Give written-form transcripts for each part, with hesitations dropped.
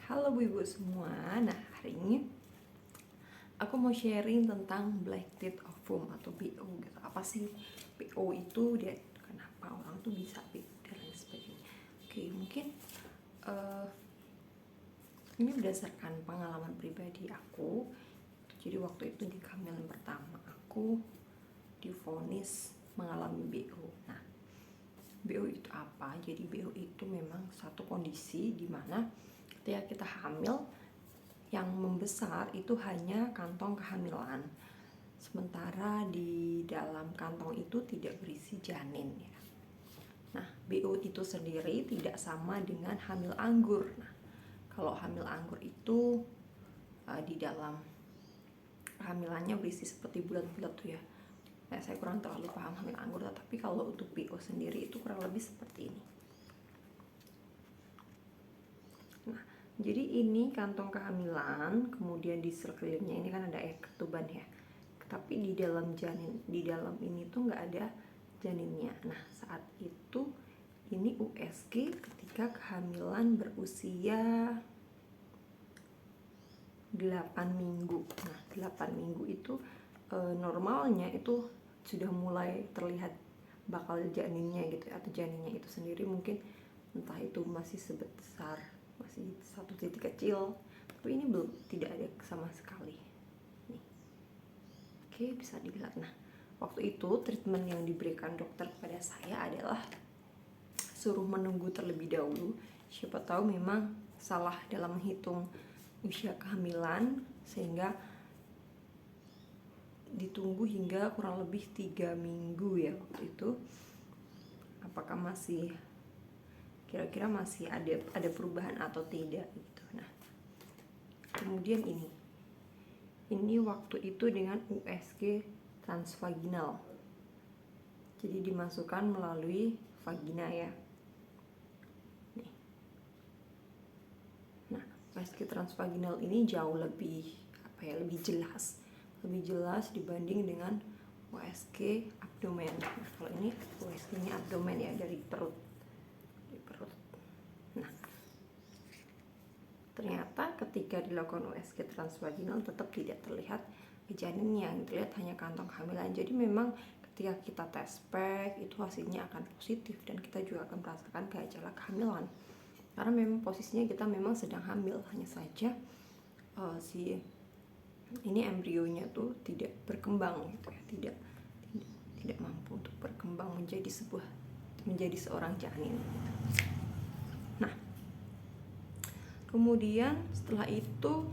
Halo Bu Ibu semua. Nah, hari ini aku mau sharing tentang black teeth ovum atau BO gitu. Apa sih BO itu, dan kenapa orang tuh bisa BO dan lain sebagainya. Oke, mungkin eh, ini berdasarkan pengalaman pribadi aku. Jadi waktu itu di kehamilan pertama aku divonis mengalami BO. Nah, BO itu apa? Jadi BO itu memang satu kondisi di mana ketika kita hamil, yang membesar itu hanya kantong kehamilan, sementara di dalam kantong itu tidak berisi janin ya. Nah, BO itu sendiri tidak sama dengan hamil anggur. Nah, kalau hamil anggur itu di dalam kehamilannya berisi seperti bulat-bulat tuh ya. Nah, saya kurang terlalu paham hamil anggur, tapi kalau untuk BO sendiri itu kurang lebih seperti ini. Nah, jadi ini kantong kehamilan, kemudian di sekelilingnya ini kan ada ketuban ya. Tapi di dalam janin, di dalam ini tuh nggak ada janinnya. Nah, saat itu ini USG ketika kehamilan berusia 8 minggu. Nah, 8 minggu itu normalnya itu sudah mulai terlihat bakal janinnya gitu, atau janinnya itu sendiri mungkin entah itu masih sebesar masih satu titik kecil, tapi ini belum, tidak ada sama sekali nih. Oke, bisa dilihat. Nah, waktu itu treatment yang diberikan dokter kepada saya adalah suruh menunggu terlebih dahulu. Siapa tahu memang salah dalam menghitung usia kehamilan, sehingga ditunggu hingga kurang lebih 3 minggu ya waktu itu. Apakah masih, kira-kira masih ada perubahan atau tidak gitu. Nah, kemudian ini waktu itu dengan USG transvaginal. Jadi dimasukkan melalui vagina ya. Nih. Nah, USG transvaginal ini jauh lebih lebih jelas dibanding dengan USG abdomen. Nah, kalau ini USG-nya abdomen ya, dari perut. Nah, ternyata ketika dilakukan USG transvaginal tetap tidak terlihat janinnya, yang terlihat hanya kantong kehamilan. Jadi memang ketika kita tes pack itu hasilnya akan positif, dan kita juga akan merasakan gejala kehamilan karena memang posisinya kita memang sedang hamil. Hanya saja si ini embrionya tuh tidak berkembang gitu ya, tidak mampu untuk berkembang menjadi seorang janin. Nah, kemudian setelah itu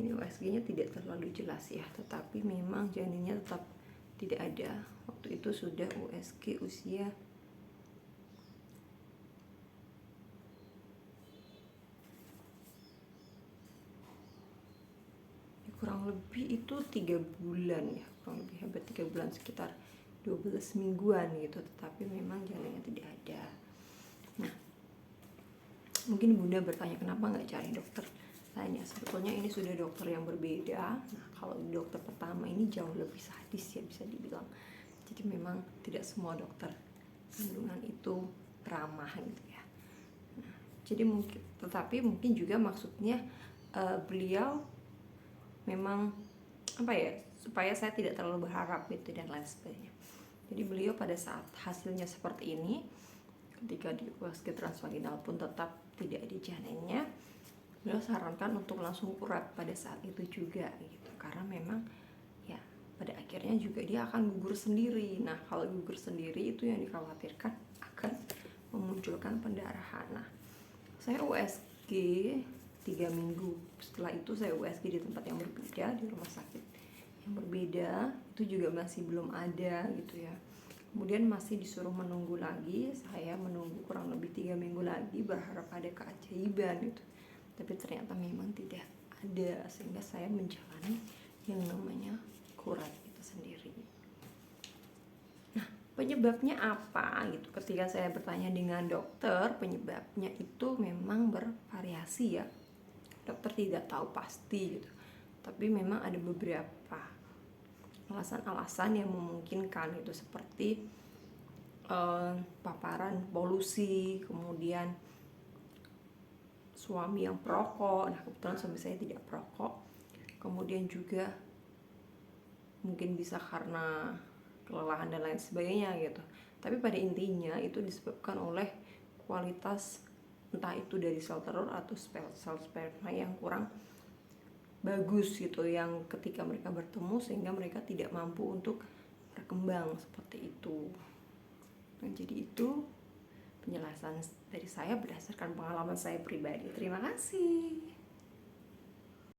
ini USG-nya tidak terlalu jelas ya, tetapi memang janinnya tetap tidak ada. Waktu itu sudah USG usia kurang lebih itu 3 bulan ya, kurang lebih hampir 3 bulan, sekitar 12 mingguan gitu, tetapi memang janinnya tidak ada. Nah, mungkin Bunda bertanya kenapa nggak cari dokter lainnya. Sebetulnya ini sudah dokter yang berbeda. Nah, kalau dokter pertama ini jauh lebih sadis ya, bisa dibilang. Jadi memang tidak semua dokter kandungan itu ramah gitu ya. Nah, jadi mungkin juga maksudnya beliau memang supaya saya tidak terlalu berharap gitu dan lain sebagainya. Jadi beliau pada saat hasilnya seperti ini, ketika di USG transvaginal pun tetap tidak ada janinnya, beliau sarankan untuk langsung urat pada saat itu juga gitu, karena memang ya pada akhirnya juga dia akan gugur sendiri. Nah, kalau gugur sendiri itu yang dikhawatirkan akan memunculkan pendarahan. Nah, saya USG 3 minggu. Setelah itu saya USG di tempat yang berbeda, di rumah sakit yang berbeda, itu juga masih belum ada gitu ya. Kemudian masih disuruh menunggu lagi. Saya menunggu kurang lebih 3 minggu lagi, berharap ada keajaiban gitu, tapi ternyata memang tidak ada, sehingga saya menjalani yang namanya kurat itu sendiri. Nah, penyebabnya apa gitu? Ketika saya bertanya dengan dokter, penyebabnya itu memang bervariasi ya. Dokter tidak tahu pasti gitu, tapi memang ada beberapa alasan-alasan yang memungkinkan itu, seperti paparan polusi, kemudian suami yang perokok. Nah kebetulan suami saya tidak perokok. Kemudian juga mungkin bisa karena kelelahan dan lain sebagainya gitu. Tapi pada intinya itu disebabkan oleh kualitas entah itu dari sel telur atau sel sperma yang kurang bagus gitu, yang ketika mereka bertemu sehingga mereka tidak mampu untuk berkembang seperti itu. Nah jadi itu penjelasan dari saya berdasarkan pengalaman saya pribadi. Terima kasih.